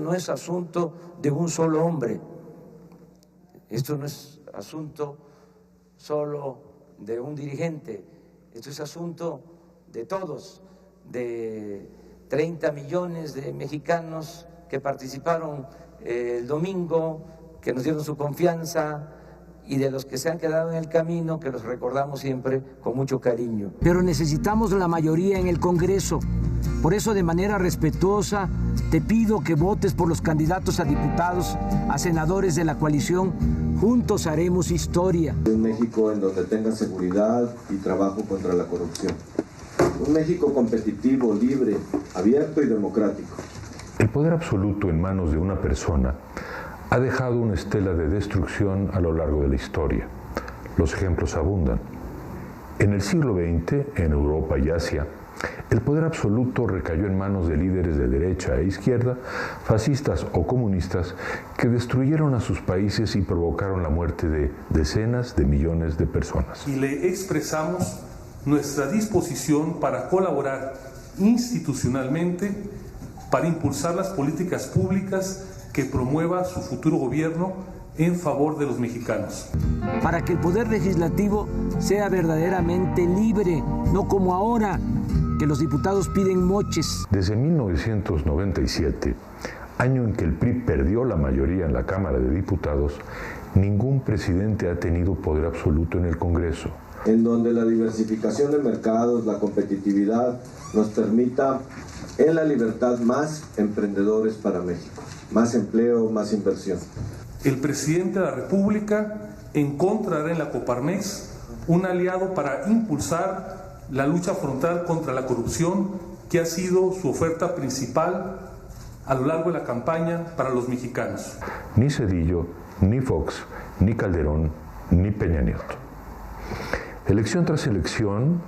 No es asunto de un solo hombre, esto no es asunto solo de un dirigente, esto es asunto de todos, de 30 millones de mexicanos que participaron el domingo, que nos dieron su confianza, y de los que se han quedado en el camino, que los recordamos siempre con mucho cariño. Pero necesitamos la mayoría en el Congreso. Por eso, de manera respetuosa, te pido que votes por los candidatos a diputados, a senadores de la coalición. Juntos haremos historia. Un México en donde tenga seguridad y trabajo contra la corrupción. Un México competitivo, libre, abierto y democrático. El poder absoluto en manos de una persona ha dejado una estela de destrucción a lo largo de la historia. Los ejemplos abundan. En el siglo XX, en Europa y Asia, el poder absoluto recayó en manos de líderes de derecha e izquierda, fascistas o comunistas, que destruyeron a sus países y provocaron la muerte de decenas de millones de personas. Y le expresamos nuestra disposición para colaborar institucionalmente para impulsar las políticas públicas que promueva su futuro gobierno en favor de los mexicanos. Para que el poder legislativo sea verdaderamente libre, no como ahora, que los diputados piden moches. Desde 1997, año en que el PRI perdió la mayoría en la Cámara de Diputados, ningún presidente ha tenido poder absoluto en el Congreso. En donde la diversificación de mercados, la competitividad, nos permita en la libertad más emprendedores para México, más empleo, más inversión. El presidente de la República encontrará en la Coparmex un aliado para impulsar la lucha frontal contra la corrupción, que ha sido su oferta principal a lo largo de la campaña para los mexicanos. Ni Zedillo, ni Fox, ni Calderón, ni Peña Nieto. Elección tras elección,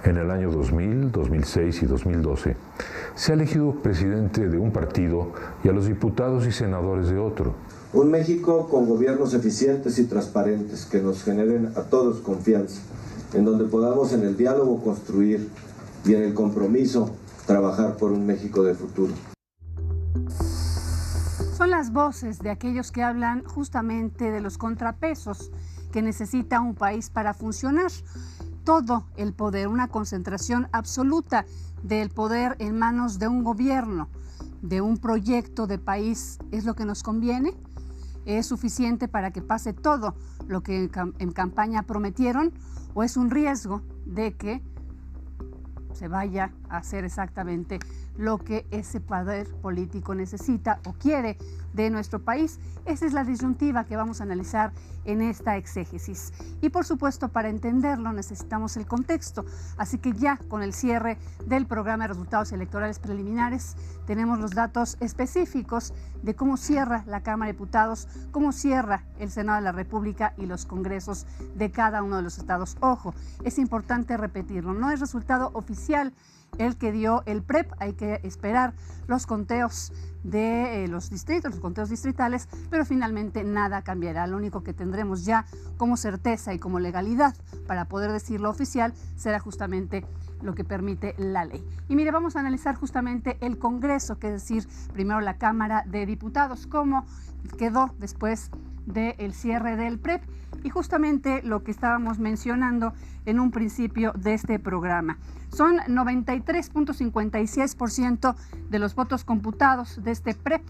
en el año 2000, 2006 y 2012, se ha elegido presidente de un partido y a los diputados y senadores de otro. Un México con gobiernos eficientes y transparentes que nos generen a todos confianza, en donde podamos en el diálogo construir y en el compromiso trabajar por un México de futuro. Son las voces de aquellos que hablan justamente de los contrapesos que necesita un país para funcionar. Todo el poder, una concentración absoluta del poder en manos de un gobierno, de un proyecto de país, ¿es lo que nos conviene? ¿Es suficiente para que pase todo lo que en campaña prometieron? ¿O es un riesgo de que se vaya a hacer exactamente lo que ese poder político necesita o quiere de nuestro país? Esa es la disyuntiva que vamos a analizar en esta exégesis. Y por supuesto, para entenderlo necesitamos el contexto. Así que ya con el cierre del programa de resultados electorales preliminares, tenemos los datos específicos de cómo cierra la Cámara de Diputados, cómo cierra el Senado de la República y los congresos de cada uno de los estados. Ojo, es importante repetirlo, no es resultado oficial el que dio el PREP, hay que esperar los conteos de los distritos, los conteos distritales, pero finalmente nada cambiará. Lo único que tendremos ya como certeza y como legalidad para poder decirlo oficial será justamente lo que permite la ley. Y mire, vamos a analizar justamente el Congreso, que es decir, primero la Cámara de Diputados, cómo quedó después del cierre del PREP y justamente lo que estábamos mencionando en un principio de este programa. Son 93.56% de los votos computados de este PREP.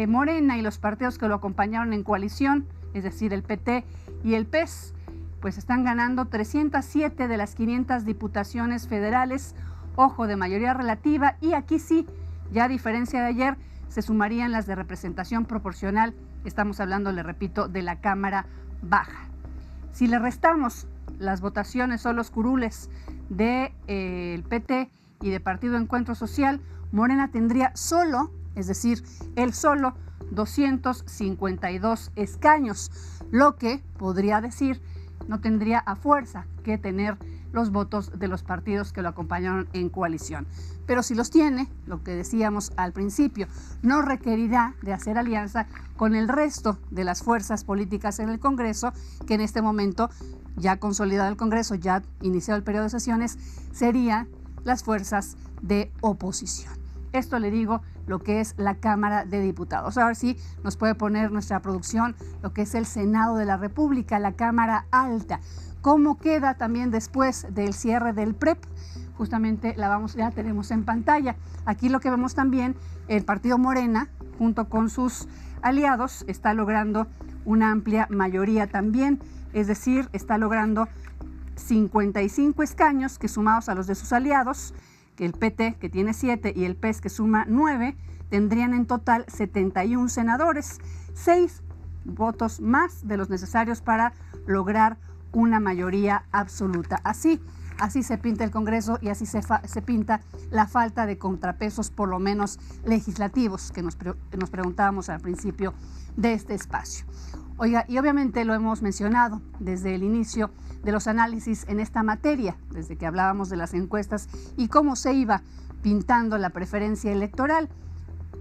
Morena y los partidos que lo acompañaron en coalición, es decir, el PT y el PES, pues están ganando 307 de las 500 diputaciones federales, ojo, de mayoría relativa, y aquí sí, ya a diferencia de ayer, se sumarían las de representación proporcional. Estamos hablando, le repito, de la Cámara Baja. Si le restamos las votaciones o los curules del PT y de Partido Encuentro Social, Morena tendría solo, es decir, él solo, 252 escaños, lo que podría decir no tendría a fuerza que tener los votos de los partidos que lo acompañaron en coalición. Pero si los tiene, lo que decíamos al principio, no requerirá de hacer alianza con el resto de las fuerzas políticas en el Congreso, que en este momento, ya consolidado el Congreso, ya iniciado el periodo de sesiones, serían las fuerzas de oposición. Esto le digo lo que es la Cámara de Diputados. Ahora sí nos puede poner nuestra producción lo que es el Senado de la República, la Cámara Alta. ¿Cómo queda también después del cierre del PREP? Justamente ya tenemos en pantalla. Aquí lo que vemos también, el partido Morena, junto con sus aliados, está logrando una amplia mayoría también, es decir, está logrando 55 escaños que, sumados a los de sus aliados, que el PT, que tiene 7, y el PES, que suma 9, tendrían en total 71 senadores, 6 votos más de los necesarios para lograr una mayoría absoluta. Así se pinta el Congreso y así se pinta la falta de contrapesos, por lo menos legislativos, que nos preguntábamos al principio de este espacio. Oiga, y obviamente lo hemos mencionado desde el inicio de los análisis en esta materia, desde que hablábamos de las encuestas y cómo se iba pintando la preferencia electoral.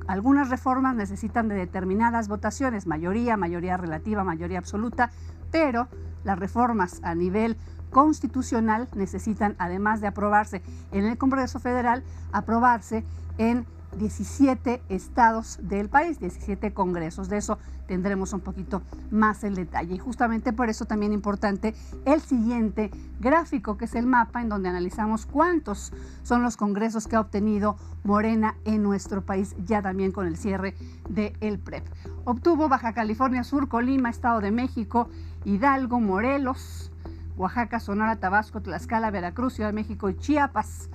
Algunas reformas necesitan de determinadas votaciones, mayoría relativa, mayoría absoluta, pero las reformas a nivel constitucional necesitan, además de aprobarse en el Congreso Federal, aprobarse en 17 estados del país, 17 congresos. De eso tendremos un poquito más el detalle. Y justamente por eso también importante el siguiente gráfico, que es el mapa en donde analizamos cuántos son los congresos que ha obtenido Morena en nuestro país, ya también con el cierre del PREP. Obtuvo Baja California Sur, Colima, Estado de México, Hidalgo, Morelos, Oaxaca, Sonora, Tabasco, Tlaxcala, Veracruz, Ciudad de México y Chiapas.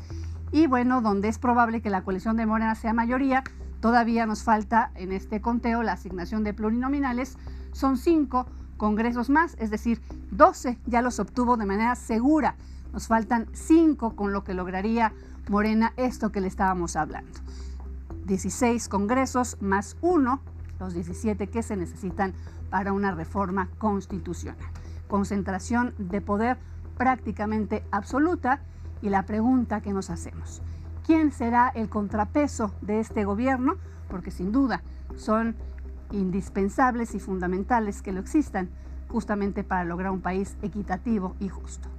Y bueno, donde es probable que la coalición de Morena sea mayoría, todavía nos falta en este conteo la asignación de plurinominales. Son 5 congresos más, es decir, 12 ya los obtuvo de manera segura. Nos faltan 5 con lo que lograría Morena esto que le estábamos hablando. 16 congresos más 1, los 17 que se necesitan para una reforma constitucional. Concentración de poder prácticamente absoluta. Y la pregunta que nos hacemos, ¿quién será el contrapeso de este gobierno? Porque sin duda son indispensables y fundamentales que lo existan justamente para lograr un país equitativo y justo.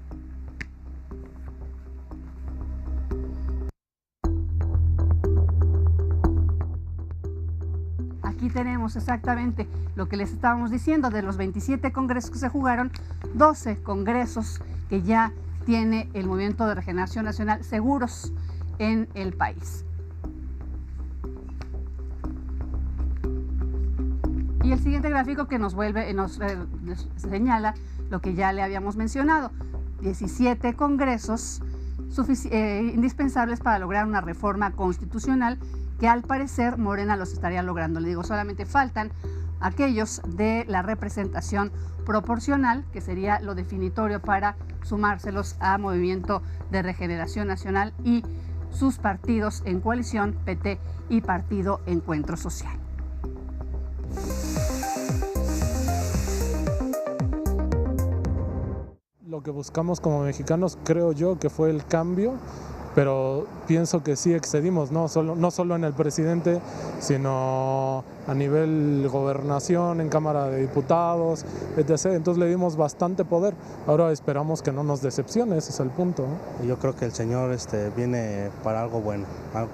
Aquí tenemos exactamente lo que les estábamos diciendo, de los 27 congresos que se jugaron, 12 congresos que ya tiene el Movimiento de Regeneración Nacional seguros en el país. Y el siguiente gráfico que nos señala lo que ya le habíamos mencionado, 17 congresos indispensables para lograr una reforma constitucional que al parecer Morena los estaría logrando. Le digo, solamente faltan aquellos de la representación proporcional, que sería lo definitorio para sumárselos a Movimiento de Regeneración Nacional y sus partidos en coalición, PT y Partido Encuentro Social. Lo que buscamos como mexicanos, creo yo, que fue el cambio, pero pienso que sí excedimos, no solo en el presidente, sino a nivel gobernación, en Cámara de Diputados, etc. Entonces le dimos bastante poder. Ahora esperamos que no nos decepcione, ese es el punto, ¿no? Yo creo que el señor viene para algo bueno,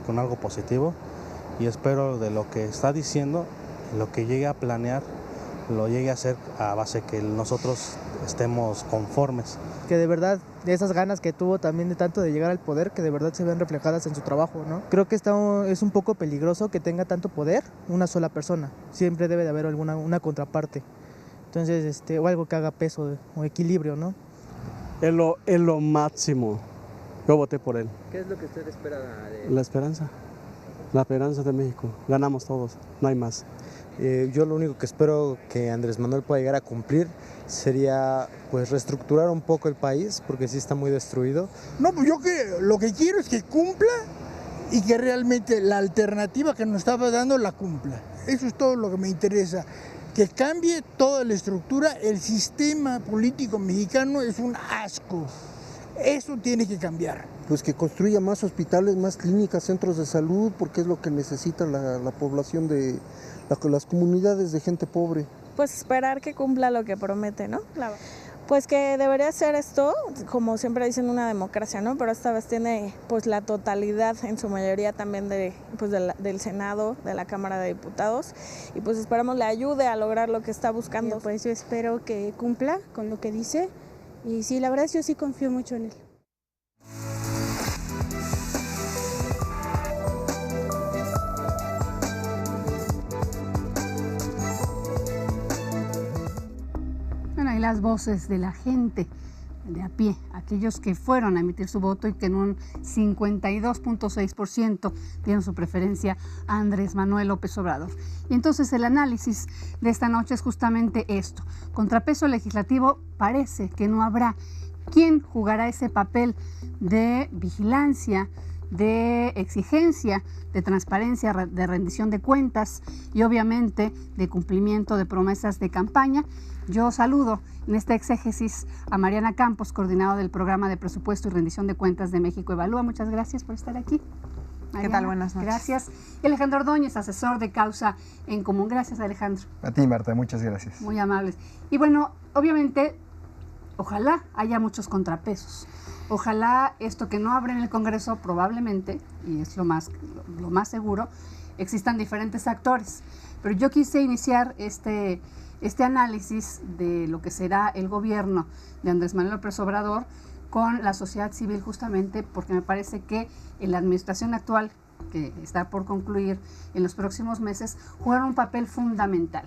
con algo positivo, y espero de lo que está diciendo, lo que llegue a planear, lo llegue a hacer a base que nosotros estemos conformes. Que de verdad, de esas ganas que tuvo también de tanto de llegar al poder, que de verdad se ven reflejadas en su trabajo, ¿no? Creo que es un poco peligroso que tenga tanto poder una sola persona. Siempre debe de haber una contraparte. Entonces, o algo que haga peso o equilibrio, ¿no? Es lo máximo. Yo voté por él. ¿Qué es lo que usted espera de él? La esperanza de México. Ganamos todos, no hay más. Yo lo único que espero que Andrés Manuel pueda llegar a cumplir sería pues reestructurar un poco el país, porque sí está muy destruido. No, pues yo lo que quiero es que cumpla y que realmente la alternativa que nos estaba dando la cumpla. Eso es todo lo que me interesa. Que cambie toda la estructura. El sistema político mexicano es un asco. Eso tiene que cambiar. Pues que construya más hospitales, más clínicas, centros de salud, porque es lo que necesita la población de las comunidades de gente pobre. Pues esperar que cumpla lo que promete, ¿no? Claro. Pues que debería ser esto, como siempre dicen, una democracia, ¿no? Pero esta vez tiene pues la totalidad, en su mayoría también del Senado, de la Cámara de Diputados, y pues esperamos le ayude a lograr lo que está buscando. Pues yo espero que cumpla con lo que dice, y sí, la verdad yo sí confío mucho en él. Bueno, y las voces de la gente de a pie, aquellos que fueron a emitir su voto y que en un 52.6% dieron su preferencia a Andrés Manuel López Obrador. Y entonces el análisis de esta noche es justamente esto. Contrapeso legislativo, parece que no habrá. ¿Quién jugará ese papel de vigilancia, de exigencia, de transparencia, de rendición de cuentas y obviamente de cumplimiento de promesas de campaña? Yo saludo en este exégesis a Mariana Campos, coordinadora del Programa de Presupuesto y Rendición de Cuentas de México Evalúa. Muchas gracias por estar aquí. Mariana, ¿qué tal? Buenas noches. Gracias. Y Alejandro Ordóñez, asesor de Causa en Común. Gracias, Alejandro. A ti, Marta, muchas gracias. Muy amables. Y bueno, obviamente, ojalá haya muchos contrapesos. Ojalá esto que no abre en el Congreso, probablemente, y es lo más seguro, existan diferentes actores. Pero yo quise iniciar este análisis de lo que será el gobierno de Andrés Manuel López Obrador con la sociedad civil, justamente porque me parece que en la administración actual, que está por concluir en los próximos meses, jugaron un papel fundamental.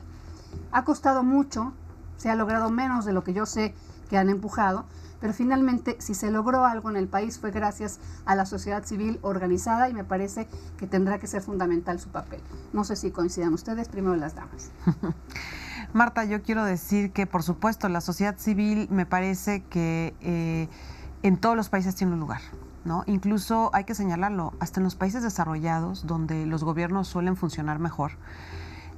Ha costado mucho, se ha logrado menos de lo que yo sé que han empujado, pero finalmente si se logró algo en el país fue gracias a la sociedad civil organizada y me parece que tendrá que ser fundamental su papel. No sé si coincidan ustedes, primero las damas. Marta, yo quiero decir que, por supuesto, la sociedad civil me parece que en todos los países tiene un lugar, ¿no? Incluso hay que señalarlo, hasta en los países desarrollados, donde los gobiernos suelen funcionar mejor,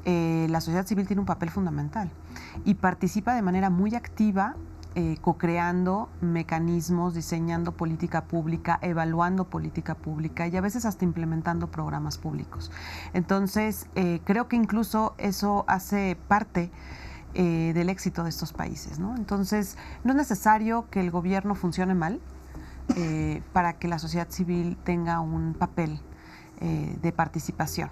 la sociedad civil tiene un papel fundamental y participa de manera muy activa, co-creando mecanismos, diseñando política pública, evaluando política pública y a veces hasta implementando programas públicos. Entonces, creo que incluso eso hace parte del éxito de estos países, ¿no? Entonces, no es necesario que el gobierno funcione mal para que la sociedad civil tenga un papel de participación.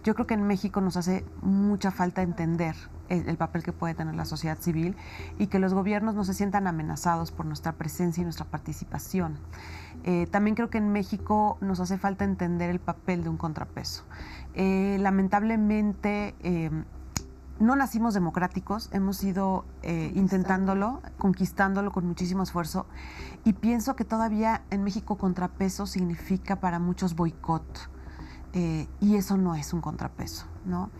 Yo creo que en México nos hace mucha falta entender el papel que puede tener la sociedad civil y que los gobiernos no se sientan amenazados por nuestra presencia y nuestra participación. También creo que en México nos hace falta entender el papel de un contrapeso. Lamentablemente, no nacimos democráticos, hemos ido intentándolo, conquistándolo con muchísimo esfuerzo y pienso que todavía en México contrapeso significa para muchos boicot. Y eso no es un contrapeso, ¿no?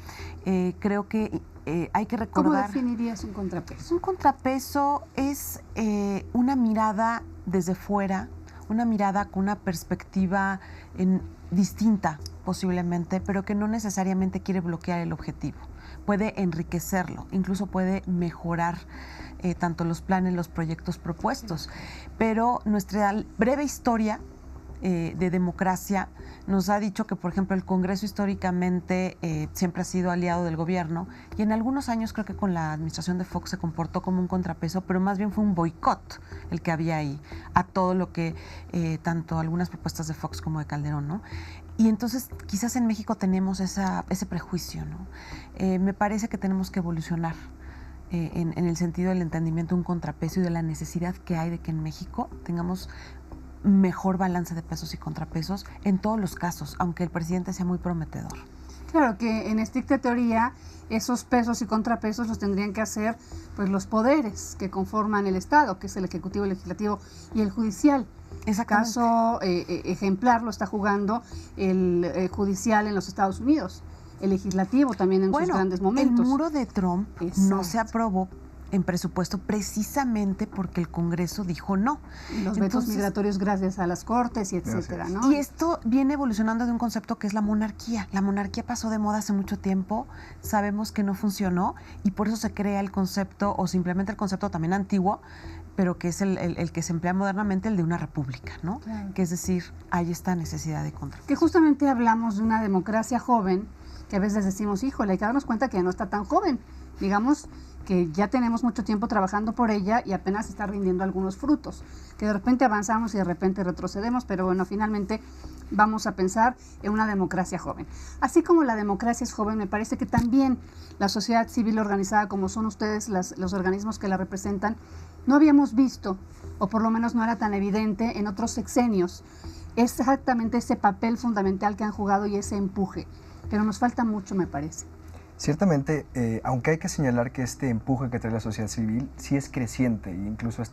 Creo que hay que recordar... ¿Cómo definirías un contrapeso? Un contrapeso es una mirada desde fuera, una mirada con una perspectiva distinta posiblemente, pero que no necesariamente quiere bloquear el objetivo. Puede enriquecerlo, incluso puede mejorar tanto los planes, los proyectos propuestos. Pero nuestra breve historia de democracia nos ha dicho que, por ejemplo, el Congreso históricamente siempre ha sido aliado del gobierno y en algunos años creo que con la administración de Fox se comportó como un contrapeso, pero más bien fue un boicot el que había ahí a todo lo que, tanto algunas propuestas de Fox como de Calderón, ¿no? Y entonces quizás en México tenemos ese prejuicio, ¿no? Me parece que tenemos que evolucionar en el sentido del entendimiento de un contrapeso y de la necesidad que hay de que en México tengamos mejor balance de pesos y contrapesos en todos los casos, aunque el presidente sea muy prometedor. Claro que en estricta teoría esos pesos y contrapesos los tendrían que hacer pues los poderes que conforman el Estado, que es el Ejecutivo, el Legislativo y el Judicial. Ese caso ejemplar lo está jugando el Judicial en los Estados Unidos, el Legislativo también en sus grandes momentos. El muro de Trump no se aprobó en presupuesto precisamente porque el Congreso dijo no. Los vetos migratorios gracias a las Cortes y etcétera, ¿no? Y esto viene evolucionando de un concepto que es la monarquía. La monarquía pasó de moda hace mucho tiempo, sabemos que no funcionó y por eso se crea el concepto o simplemente el concepto también antiguo, pero que es el que se emplea modernamente, el de una república, ¿no? Claro. Que es decir, hay esta necesidad de contrapeso. Que justamente hablamos de una democracia joven, que a veces decimos, híjole, hay que darnos cuenta que ya no está tan joven. Digamos que ya tenemos mucho tiempo trabajando por ella y apenas está rindiendo algunos frutos, que de repente avanzamos y de repente retrocedemos, pero bueno, finalmente vamos a pensar en una democracia joven. Así como la democracia es joven, me parece que también la sociedad civil organizada, como son ustedes, los organismos que la representan, no habíamos visto, o por lo menos no era tan evidente en otros sexenios, exactamente ese papel fundamental que han jugado y ese empuje. Pero nos falta mucho, me parece. Ciertamente, aunque hay que señalar que este empuje que trae la sociedad civil sí es creciente e incluso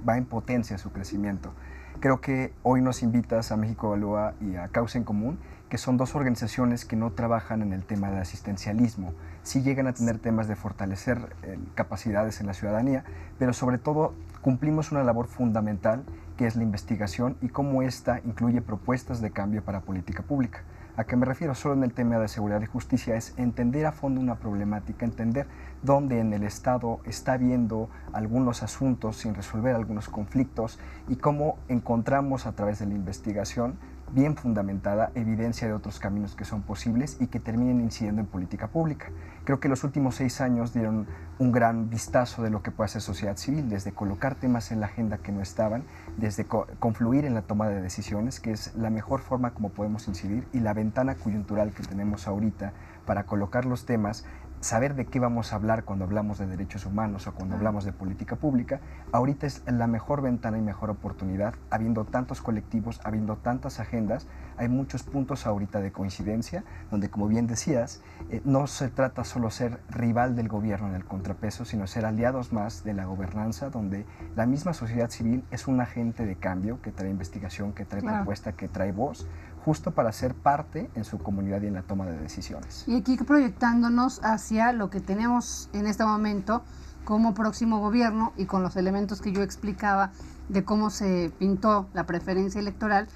va en potencia su crecimiento. Creo que hoy nos invitas a México Evalúa y a Causa en Común, que son dos organizaciones que no trabajan en el tema de asistencialismo. Sí llegan a tener temas de fortalecer capacidades en la ciudadanía, pero sobre todo cumplimos una labor fundamental que es la investigación y cómo esta incluye propuestas de cambio para política pública. ¿A qué me refiero? Solo en el tema de seguridad y justicia es entender a fondo una problemática, entender dónde en el Estado está habiendo algunos asuntos sin resolver algunos conflictos y cómo encontramos a través de la investigación bien fundamentada evidencia de otros caminos que son posibles y que terminen incidiendo en política pública. Creo que los últimos 6 años dieron un gran vistazo de lo que puede hacer sociedad civil, desde colocar temas en la agenda que no estaban, desde confluir en la toma de decisiones, que es la mejor forma como podemos incidir, y la ventana coyuntural que tenemos ahorita para colocar los temas, saber de qué vamos a hablar cuando hablamos de derechos humanos o cuando hablamos de política pública. Ahorita es la mejor ventana y mejor oportunidad, habiendo tantos colectivos, habiendo tantas agendas, hay muchos puntos ahorita de coincidencia, donde, como bien decías, no se trata solo ser rival del gobierno en el contrapeso, sino ser aliados más de la gobernanza, donde la misma sociedad civil es un agente de cambio que trae investigación, que trae propuesta, que trae voz, justo para ser parte en su comunidad y en la toma de decisiones. Y aquí proyectándonos hacia lo que tenemos en este momento como próximo gobierno y con los elementos que yo explicaba de cómo se pintó la preferencia electoral,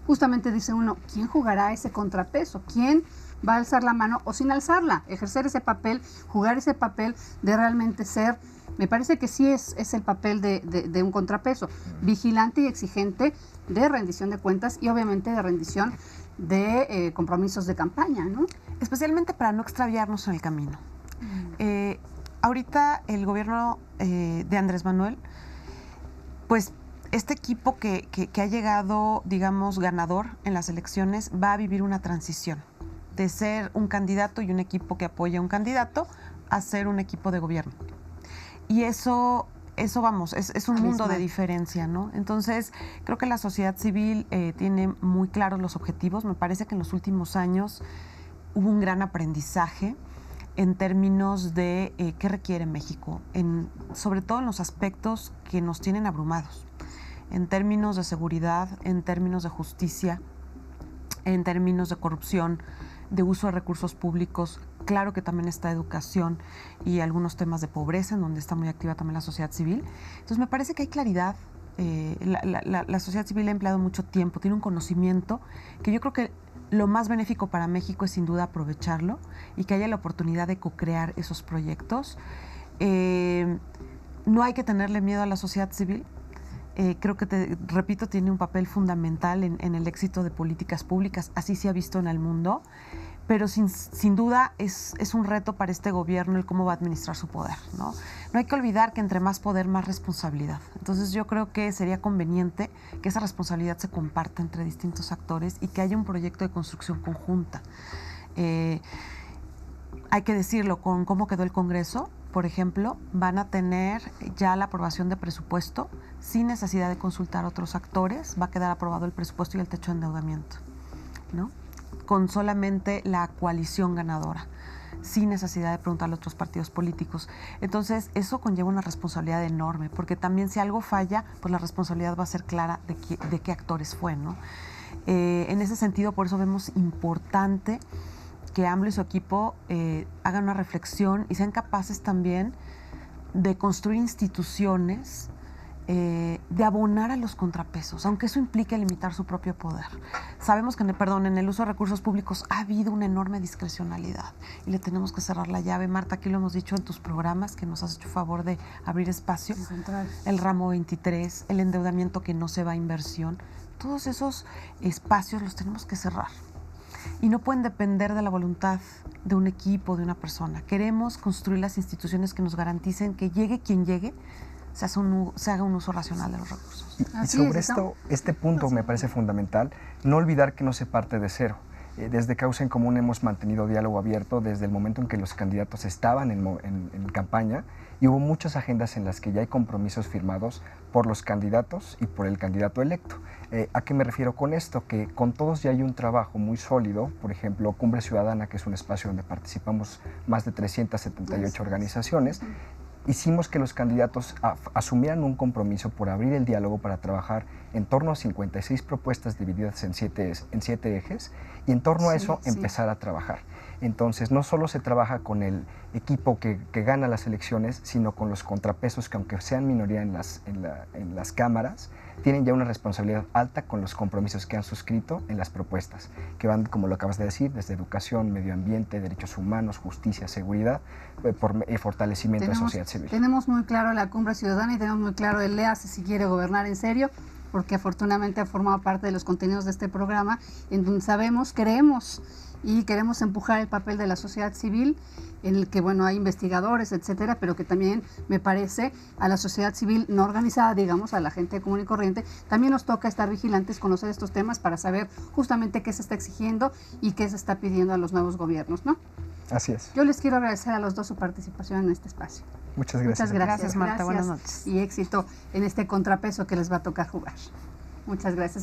justamente dice uno, ¿quién jugará ese contrapeso? ¿Quién va a alzar la mano o sin alzarla? Ejercer ese papel, jugar ese papel de realmente ser, me parece que sí es el papel de un contrapeso, vigilante y exigente de rendición de cuentas y obviamente de rendición de compromisos de campaña, ¿no? Especialmente para no extraviarnos en el camino. Ahorita el gobierno de Andrés Manuel, pues este equipo que ha llegado, digamos, ganador en las elecciones, va a vivir una transición de ser un candidato y un equipo que apoya a un candidato a ser un equipo de gobierno. Y eso vamos, es un mundo de diferencia, ¿no? Entonces, creo que la sociedad civil tiene muy claros los objetivos. Me parece que en los últimos años hubo un gran aprendizaje en términos de qué requiere México, sobre todo en los aspectos que nos tienen abrumados, en términos de seguridad, en términos de justicia, en términos de corrupción, de uso de recursos públicos. Claro que también está educación y algunos temas de pobreza, en donde está muy activa también la sociedad civil. Entonces me parece que hay claridad. La sociedad civil ha empleado mucho tiempo, tiene un conocimiento que yo creo que lo más benéfico para México es sin duda aprovecharlo y que haya la oportunidad de co-crear esos proyectos. No hay que tenerle miedo a la sociedad civil. Creo que, repito, tiene un papel fundamental en el éxito de políticas públicas, así se ha visto en el mundo, pero sin duda es un reto para este gobierno el cómo va a administrar su poder, ¿no? No hay que olvidar que entre más poder, más responsabilidad. Entonces yo creo que sería conveniente que esa responsabilidad se comparta entre distintos actores y que haya un proyecto de construcción conjunta. Hay que decirlo, con cómo quedó el Congreso, por ejemplo, van a tener ya la aprobación de presupuesto sin necesidad de consultar a otros actores. Va a quedar aprobado el presupuesto y el techo de endeudamiento, ¿no? Con solamente la coalición ganadora, sin necesidad de preguntarle a otros partidos políticos. Entonces, eso conlleva una responsabilidad enorme, porque también si algo falla, pues la responsabilidad va a ser clara de qué actores fue, ¿no? En ese sentido, por eso vemos importante que AMLO y su equipo hagan una reflexión y sean capaces también de construir instituciones, de abonar a los contrapesos, aunque eso implique limitar su propio poder. Sabemos que en el uso de recursos públicos ha habido una enorme discrecionalidad y le tenemos que cerrar la llave. Marta, aquí lo hemos dicho en tus programas, que nos has hecho favor de abrir espacio. El ramo 23, el endeudamiento que no se va a inversión, todos esos espacios los tenemos que cerrar. y no pueden depender de la voluntad de un equipo, de una persona. Queremos construir las instituciones que nos garanticen que llegue quien llegue, se haga un uso racional de los recursos. Y sobre este punto me parece fundamental, no olvidar que no se parte de cero. Desde Causa en Común hemos mantenido diálogo abierto desde el momento en que los candidatos estaban en campaña, y hubo muchas agendas en las que ya hay compromisos firmados por los candidatos y por el candidato electo. ¿A qué me refiero con esto? Que con todos ya hay un trabajo muy sólido. Por ejemplo, Cumbre Ciudadana, que es un espacio donde participamos más de 378 organizaciones, hicimos que los candidatos asumieran un compromiso por abrir el diálogo para trabajar en torno a 56 propuestas divididas en siete ejes, y en torno a eso empezar a trabajar. Entonces, no solo se trabaja con el equipo que gana las elecciones, sino con los contrapesos que, aunque sean minoría en las cámaras, tienen ya una responsabilidad alta con los compromisos que han suscrito en las propuestas, que van, como lo acabas de decir, desde educación, medio ambiente, derechos humanos, justicia, seguridad, por fortalecimiento de sociedad civil. Tenemos muy claro la Cumbre Ciudadana y tenemos muy claro el léase si quiere gobernar en serio, porque afortunadamente ha formado parte de los contenidos de este programa, en donde sabemos, queremos empujar el papel de la sociedad civil, en el que, bueno, hay investigadores, etcétera, pero que también, me parece, a la sociedad civil no organizada, digamos, a la gente común y corriente, también nos toca estar vigilantes, conocer estos temas para saber justamente qué se está exigiendo y qué se está pidiendo a los nuevos gobiernos, ¿no? Así es. Yo les quiero agradecer a los dos su participación en este espacio. Muchas gracias. Muchas gracias, Marta. Buenas noches. Y éxito en este contrapeso que les va a tocar jugar. Muchas gracias.